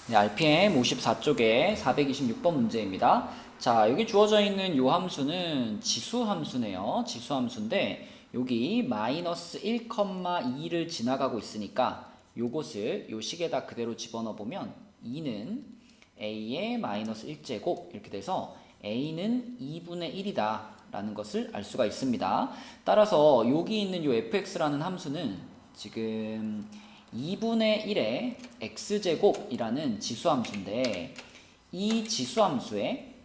네, RPM 54쪽에 426번 문제입니다. 자, 여기 주어져 있는 이 함수는 지수 함수네요. 지수 함수인데 여기 마이너스 1,2를 지나가고 있으니까 요것을 요 식에다 그대로 집어넣어 보면 2는 a의 마이너스 1제곱 이렇게 돼서 a는 2분의 1이다 라는 것을 알 수가 있습니다. 따라서 여기 있는 요 fx라는 함수는 지금 2분의 1의 x제곱이라는 지수함수인데 이 지수함수의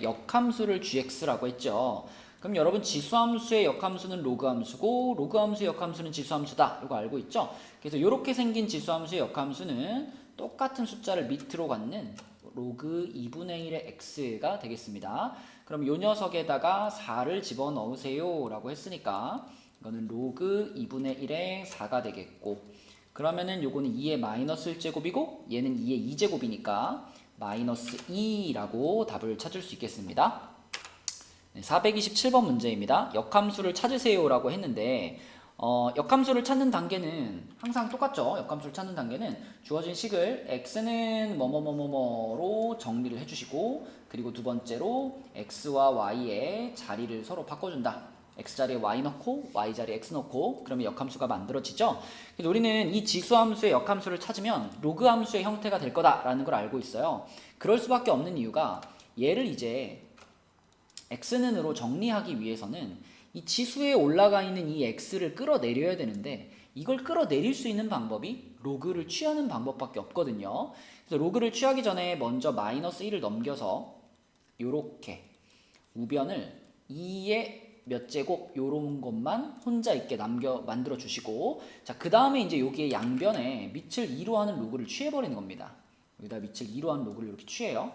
역함수를 gx라고 했죠. 그럼 여러분 지수함수의 역함수는 로그함수고 로그함수의 역함수는 지수함수다. 이거 알고 있죠? 그래서 이렇게 생긴 지수함수의 역함수는 똑같은 숫자를 밑으로 갖는 로그 2분의 1의 x가 되겠습니다. 그럼 이 녀석에다가 4를 집어넣으세요 라고 했으니까 이거는 로그 2분의 1의 4가 되겠고 그러면은 요거는 2의 마이너스 1제곱이고 얘는 2의 2제곱이니까 마이너스 2라고 답을 찾을 수 있겠습니다. 427번 문제입니다. 역함수를 찾으세요 라고 했는데 역함수를 찾는 단계는 항상 똑같죠. 역함수를 찾는 단계는 주어진 식을 x는 뭐뭐뭐뭐로 정리를 해주시고 그리고 두 번째로 x와 y의 자리를 서로 바꿔준다. x자리에 y 넣고 y자리에 x 넣고 그러면 역함수가 만들어지죠. 그래서 우리는 이 지수함수의 역함수를 찾으면 로그함수의 형태가 될 거다라는 걸 알고 있어요. 그럴 수밖에 없는 이유가 얘를 이제 x는으로 정리하기 위해서는 이 지수에 올라가 있는 이 x를 끌어내려야 되는데 이걸 끌어내릴 수 있는 방법이 로그를 취하는 방법밖에 없거든요. 그래서 로그를 취하기 전에 먼저 마이너스 1을 넘겨서 요렇게 우변을 2의 몇 제곱 요런 것만 혼자 있게 만들어 주시고 자, 그 다음에 이제 여기에 양변에 밑을 2로 하는 로그를 취해 버리는 겁니다. 여기다 밑을 2로 하는 로그를 이렇게 취해요.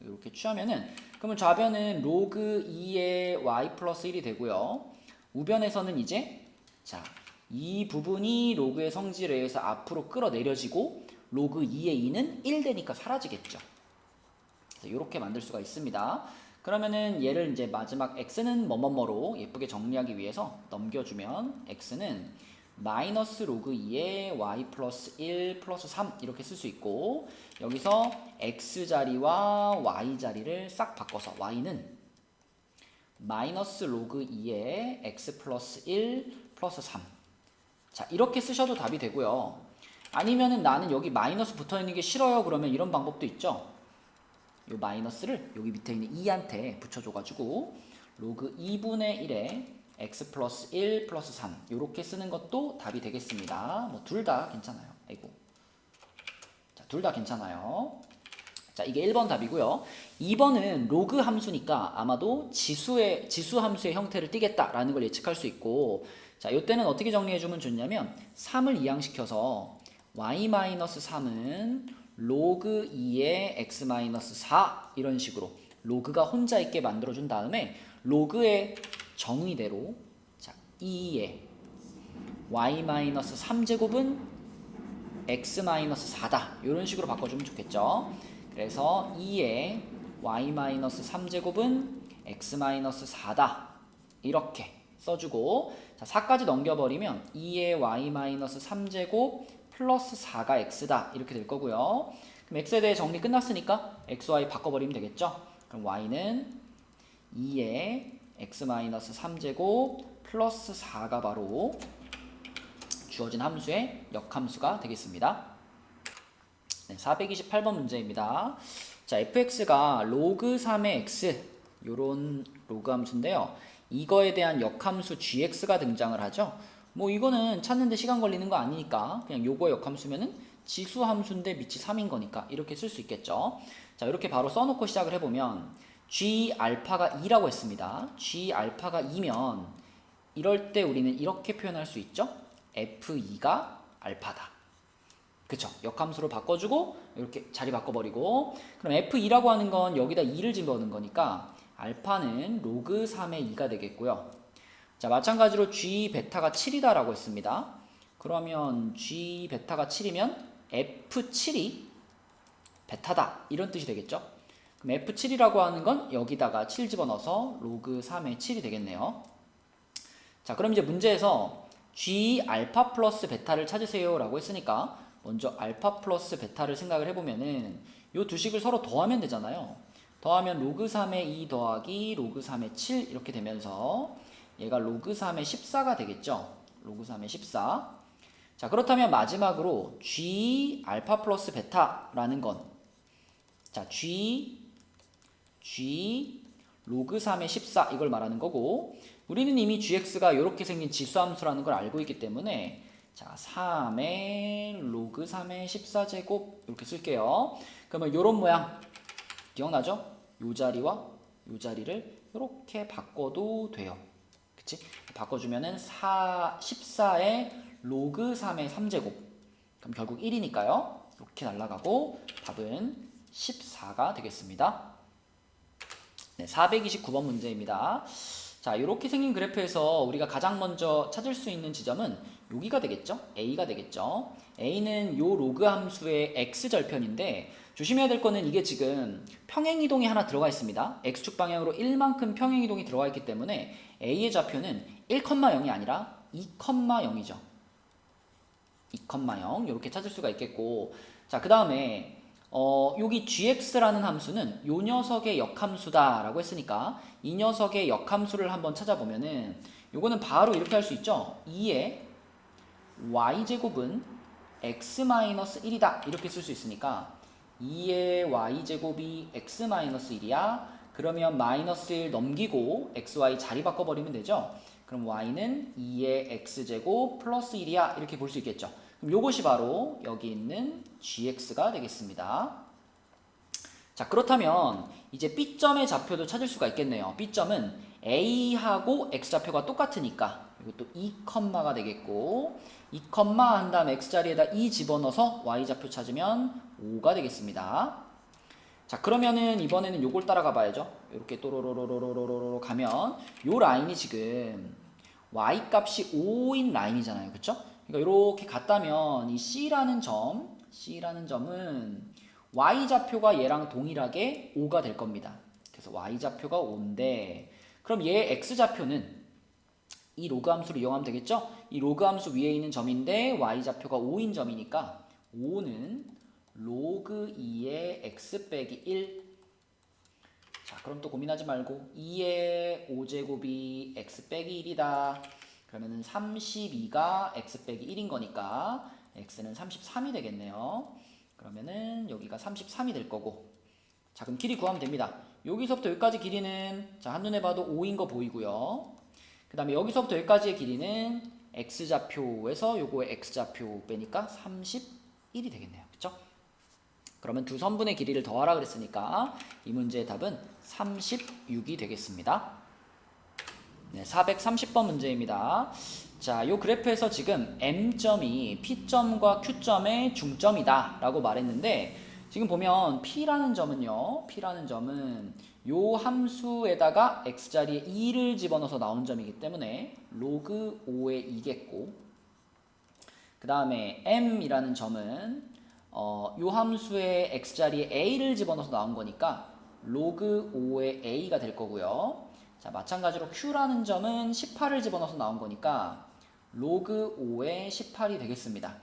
이렇게 취하면은 그러면 좌변은 로그 2의 y 플러스 1이 되고요. 우변에서는 이제 자, 이 부분이 로그의 성질에 의해서 앞으로 끌어내려지고 로그 2의 2는 1 되니까 사라지겠죠. 그래서 이렇게 만들 수가 있습니다. 그러면은 얘를 이제 마지막 x는 뭐뭐뭐로 예쁘게 정리하기 위해서 넘겨주면 x는 마이너스 로그 2의 y 플러스 1 플러스 3 이렇게 쓸 수 있고 여기서 x자리와 y자리를 싹 바꿔서 y는 마이너스 로그 2의 x 플러스 1 플러스 3 자, 이렇게 쓰셔도 답이 되고요. 아니면은 나는 여기 마이너스 붙어 있는 게 싫어요. 그러면 이런 방법도 있죠. 이 마이너스를 여기 밑에 있는 2한테 붙여줘가지고 로그 2분의 1에 x 플러스 1 플러스 3 이렇게 쓰는 것도 답이 되겠습니다. 뭐 둘 다 괜찮아요. 아이고. 자, 둘 다 괜찮아요. 자, 이게 1번 답이고요. 2번은 로그 함수니까 아마도 지수 함수의 형태를 띠겠다라는 걸 예측할 수 있고 자, 이때는 어떻게 정리해주면 좋냐면 3을 이항시켜서 y-3은 로그 2의 x-4 이런 식으로 로그가 혼자 있게 만들어준 다음에 로그의 정의대로 자, 2의 y-3제곱은 x-4다 이런 식으로 바꿔주면 좋겠죠. 그래서 2의 y-3제곱은 x-4다 이렇게 써주고 자, 4까지 넘겨버리면 2의 y-3제곱 플러스 4가 x다 이렇게 될 거고요. 그럼 x에 대해 정리 끝났으니까 x, y 바꿔버리면 되겠죠. 그럼 y는 2의 x-3제곱 플러스 4가 바로 주어진 함수의 역함수가 되겠습니다. 네, 428번 문제입니다. 자, fx가 로그 3의 x 요런 로그 함수인데요. 이거에 대한 역함수 gx가 등장을 하죠. 뭐 이거는 찾는데 시간 걸리는 거 아니니까 그냥 요거 역함수면은 지수 함수인데 밑이 3인 거니까 이렇게 쓸 수 있겠죠. 자, 이렇게 바로 써놓고 시작을 해보면 g 알파가 2라고 했습니다. g 알파가 2면 이럴 때 우리는 이렇게 표현할 수 있죠. f2가 알파다. 그쵸? 역함수로 바꿔주고 이렇게 자리 바꿔버리고 그럼 f2라고 하는 건 여기다 2를 집어넣는 거니까 알파는 로그 3의 2가 되겠고요. 자, 마찬가지로 g 베타가 7이다 라고 했습니다. 그러면 g 베타가 7이면 f7이 베타다 이런 뜻이 되겠죠. 그럼 f7이라고 하는 건 여기다가 7 집어넣어서 로그 3의 7이 되겠네요. 자, 그럼 이제 문제에서 g 알파 플러스 베타를 찾으세요 라고 했으니까 먼저 알파 플러스 베타를 생각을 해보면은 요 두 식을 서로 더하면 되잖아요. 더하면 로그 3의 2 더하기 로그 3의 7 이렇게 되면서 얘가 로그 3의 14가 되겠죠. 로그 3의 14. 자, 그렇다면 마지막으로 G 알파 플러스 베타라는 건, 자, G 로그 3의 14 이걸 말하는 거고, 우리는 이미 gx가 이렇게 생긴 지수함수라는 걸 알고 있기 때문에 자, 3의 로그 3의 14제곱 이렇게 쓸게요. 그러면 이런 모양 기억나죠? 요 자리와 요 자리를 이렇게 바꿔도 돼요. 그치? 바꿔주면은 14의 로그 3의 3제곱. 그럼 결국 1이니까요. 이렇게 날아가고 답은 14가 되겠습니다. 네, 429번 문제입니다. 자, 이렇게 생긴 그래프에서 우리가 가장 먼저 찾을 수 있는 지점은 여기가 되겠죠? A가 되겠죠? A는 요 로그 함수의 x절편인데 조심해야 될 거는 이게 지금 평행이동이 하나 들어가 있습니다. x축 방향으로 1만큼 평행이동이 들어가 있기 때문에 A의 좌표는 1,0이 아니라 2,0이죠. 2,0 이렇게 찾을 수가 있겠고, 자, 그 다음에 여기 gx라는 함수는 요 녀석의 역함수다 라고 했으니까 이 녀석의 역함수를 한번 찾아보면은 요거는 바로 이렇게 할 수 있죠. 2의 y제곱은 x-1이다 이렇게 쓸 수 있으니까 2의 y제곱이 x-1이야. 그러면 마이너스 1 넘기고 xy 자리 바꿔버리면 되죠. 그럼 y는 2의 x제곱 플러스 1이야 이렇게 볼 수 있겠죠. 그럼 요것이 바로 여기 있는 gx가 되겠습니다. 자, 그렇다면 이제 B점의 좌표도 찾을 수가 있겠네요. B점은 A하고 X좌표가 똑같으니까 이것도 2컴마가 되겠고 2컴마 한 다음 X자리에다 2 집어넣어서 Y좌표 찾으면 5가 되겠습니다. 자, 그러면은 이번에는 요걸 따라가 봐야죠. 이렇게 또로로로로로로로 가면 요 라인이 지금 Y 값이 5인 라인이잖아요. 그쵸? 그러니까 이렇게 갔다면 이 C라는 점은 Y좌표가 얘랑 동일하게 5가 될 겁니다. 그래서 Y좌표가 5인데 그럼 얘 X좌표는 이 로그 함수를 이용하면 되겠죠? 이 로그 함수 위에 있는 점인데 Y좌표가 5인 점이니까 5는 로그 2의 X 빼기 1. 자, 그럼 또 고민하지 말고 2의 5제곱이 X 빼기 1이다. 그러면은 32가 X 빼기 1인 거니까 X는 33이 되겠네요. 그러면은 여기가 33이 될 거고, 자, 그럼 길이 구하면 됩니다. 여기서부터 여기까지 길이는 자, 한눈에 봐도 5인 거 보이고요. 그 다음에 여기서부터 여기까지의 길이는 x좌표에서 요거의 x좌표 빼니까 31이 되겠네요. 그쵸? 그러면 두 선분의 길이를 더하라 그랬으니까 이 문제의 답은 36이 되겠습니다. 네, 430번 문제입니다. 자, 요 그래프에서 지금 M점이 P점과 Q점의 중점이다 라고 말했는데 지금 보면 P라는 점은 요 함수에다가 X자리에 2를 집어넣어서 나온 점이기 때문에 로그 5의 2겠고, 그 다음에 M이라는 점은 요 함수의 X자리에 A를 집어넣어서 나온 거니까 로그 5의 A가 될 거고요. 자, 마찬가지로 Q라는 점은 18을 집어넣어서 나온 거니까 로그 5의 18이 되겠습니다.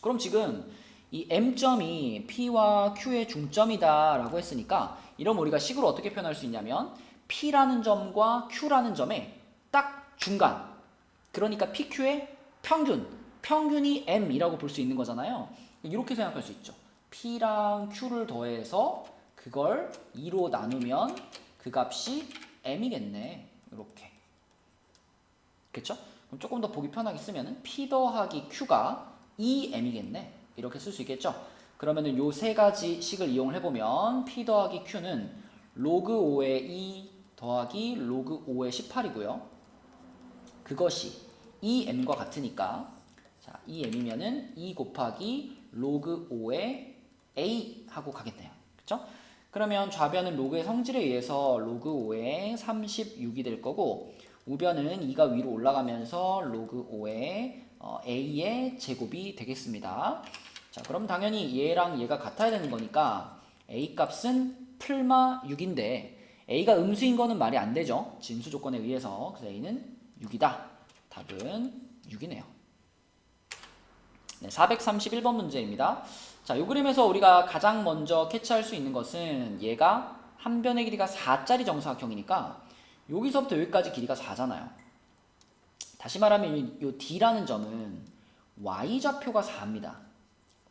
그럼 지금 이 M점이 P와 Q의 중점이다 라고 했으니까 이러면 우리가 식으로 어떻게 표현할 수 있냐면 P라는 점과 Q라는 점의 딱 중간, 그러니까 PQ의 평균이 M이라고 볼 수 있는 거잖아요. 이렇게 생각할 수 있죠. P랑 Q를 더해서 그걸 2로 나누면 그 값이 M이겠네. 이렇게. 그쵸? 그럼 조금 더 보기 편하게 쓰면은 P 더하기 Q가 2M이겠네. 이렇게 쓸 수 있겠죠? 그러면은 요 세 가지 식을 이용을 해보면 P 더하기 Q는 로그 5의 2 더하기 로그 5의 18이고요. 그것이 2M과 같으니까 자, 2M이면은 2 곱하기 로그 5의 A 하고 가겠네요. 그쵸? 그러면 좌변은 로그의 성질에 의해서 로그 5의 36이 될 거고 우변은 2가 위로 올라가면서 로그 5의 A의 제곱이 되겠습니다. 자, 그럼 당연히 얘랑 얘가 같아야 되는 거니까 A 값은 풀마 6인데 A가 음수인 거는 말이 안 되죠. 진수 조건에 의해서. 그래서 A는 6이다. 답은 6이네요. 네, 431번 문제입니다. 자, 이 그림에서 우리가 가장 먼저 캐치할 수 있는 것은 얘가 한 변의 길이가 4짜리 정사각형이니까 여기서부터 여기까지 길이가 4잖아요. 다시 말하면 이 D라는 점은 Y좌표가 4입니다.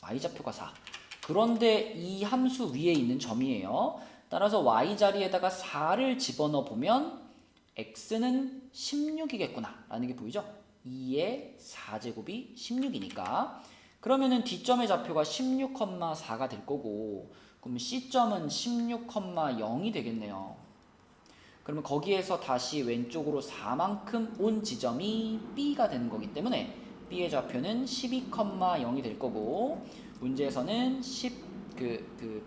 Y좌표가 4. 그런데 이 함수 위에 있는 점이에요. 따라서 Y자리에다가 4를 집어넣어 보면 X는 16이겠구나 라는 게 보이죠? 2의 4제곱이 16이니까 그러면은 D점의 좌표가 16,4가 될 거고 그럼 C점은 16,0이 되겠네요. 그러면 거기에서 다시 왼쪽으로 4만큼 온 지점이 B가 되는 거기 때문에 B의 좌표는 12,0이 될 거고 문제에서는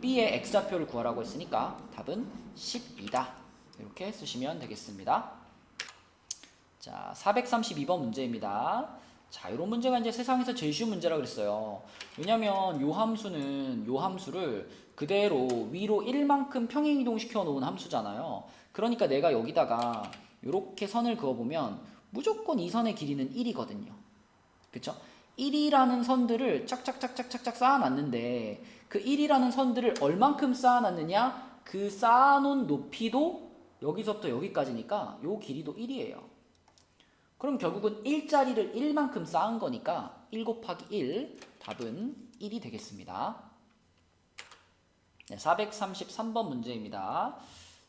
B의 X좌표를 구하라고 했으니까 답은 12다. 이렇게 쓰시면 되겠습니다. 자, 432번 문제입니다. 자, 이런 문제가 이제 세상에서 제일 쉬운 문제라고 그랬어요. 왜냐면 요 함수를 그대로 위로 1만큼 평행 이동시켜 놓은 함수잖아요. 그러니까 내가 여기다가 이렇게 선을 그어보면 무조건 이 선의 길이는 1이거든요. 그쵸? 1이라는 선들을 짝짝짝짝짝짝 쌓아놨는데 그 1이라는 선들을 얼만큼 쌓아놨느냐? 그 쌓아놓은 높이도 여기서부터 여기까지니까 요 길이도 1이에요. 그럼 결국은 1자리를 1만큼 쌓은 거니까 1 곱하기 1 답은 1이 되겠습니다. 네, 433번 문제입니다.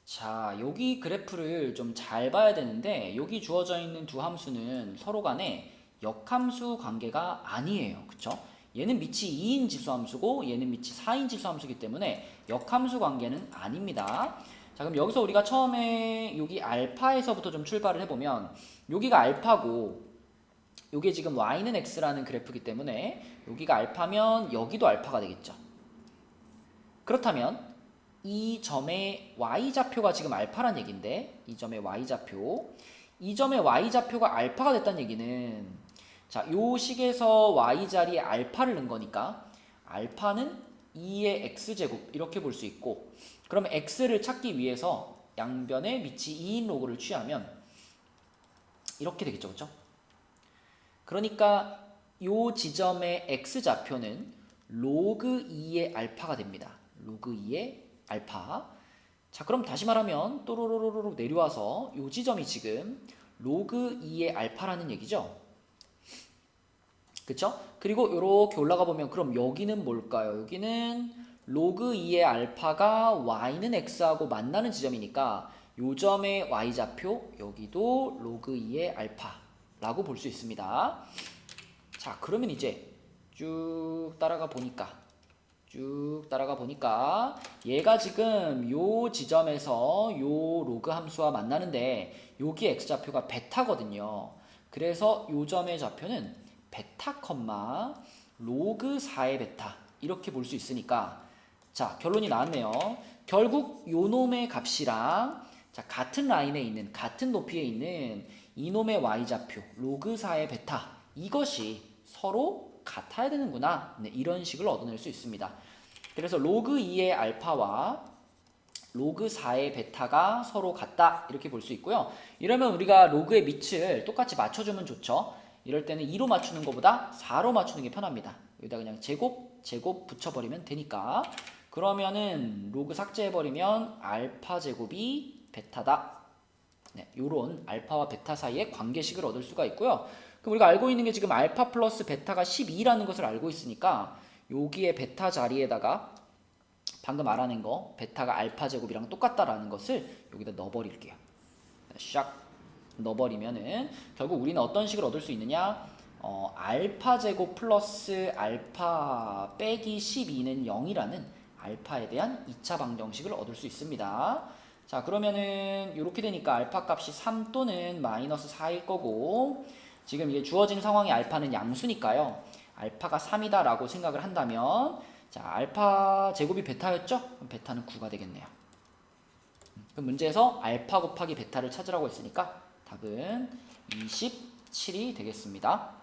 자, 여기 그래프를 좀 잘 봐야 되는데 여기 주어져 있는 두 함수는 서로 간에 역함수 관계가 아니에요. 그쵸? 얘는 밑이 2인 지수함수고 얘는 밑이 4인 지수함수이기 때문에 역함수 관계는 아닙니다. 자, 그럼 여기서 우리가 처음에 여기 알파에서부터 좀 출발을 해보면 여기가 알파고 여기 지금 y는 x라는 그래프이기 때문에 여기가 알파면 여기도 알파가 되겠죠. 그렇다면 이 점의 y좌표가 지금 알파란 얘기인데 이 점의 y좌표가 알파가 됐다는 얘기는 자, 요 식에서 y자리에 알파를 넣은 거니까 알파는 2의 x제곱 이렇게 볼 수 있고 그러면 x를 찾기 위해서 양변의 밑이 2인 로그를 취하면 이렇게 되겠죠. 그렇죠? 그러니까 요 지점의 x좌표는 로그 2의 알파가 됩니다. 로그 2의 알파. 자, 그럼 다시 말하면 또로로로로 내려와서 요 지점이 지금 로그 2의 알파라는 얘기죠. 그쵸? 그리고 이렇게 올라가 보면 그럼 여기는 뭘까요? 여기는 로그 2의 알파가 y는 x하고 만나는 지점이니까 요 점의 y좌표 여기도 로그 2의 알파라고 볼 수 있습니다. 자, 그러면 이제 쭉 따라가 보니까 얘가 지금 요 지점에서 요 로그 함수와 만나는데 여기 x좌표가 베타거든요. 그래서 요 점의 좌표는 베타, 로그 4의 베타 이렇게 볼 수 있으니까 자, 결론이 나왔네요. 결국 요 놈의 값이랑 자, 같은 라인에 있는 같은 높이에 있는 이놈의 y좌표 로그 4의 베타 이것이 서로 같아야 되는구나. 네, 이런 식을 얻어낼 수 있습니다. 그래서 로그 2의 알파와 로그 4의 베타가 서로 같다 이렇게 볼 수 있고요. 이러면 우리가 로그의 밑을 똑같이 맞춰주면 좋죠. 이럴 때는 2로 맞추는 것보다 4로 맞추는 게 편합니다. 여기다 그냥 제곱 붙여버리면 되니까 그러면은 로그 삭제해버리면 알파 제곱이 베타다. 네, 요런 알파와 베타 사이의 관계식을 얻을 수가 있고요. 그럼 우리가 알고 있는 게 지금 알파 플러스 베타가 12라는 것을 알고 있으니까 여기에 베타 자리에다가 방금 알아낸 거 베타가 알파 제곱이랑 똑같다라는 것을 여기다 넣어버릴게요. 샥 넣어버리면은 결국 우리는 어떤 식을 얻을 수 있느냐? 알파 제곱 플러스 알파 빼기 12는 0이라는 알파에 대한 2차 방정식을 얻을 수 있습니다. 자, 그러면은 이렇게 되니까 알파 값이 3 또는 마이너스 4일 거고 지금 이게 주어진 상황의 알파는 양수니까요. 알파가 3이다 라고 생각을 한다면 자, 알파 제곱이 베타였죠? 그럼 베타는 9가 되겠네요. 그럼 문제에서 알파 곱하기 베타를 찾으라고 했으니까 답은 27이 되겠습니다.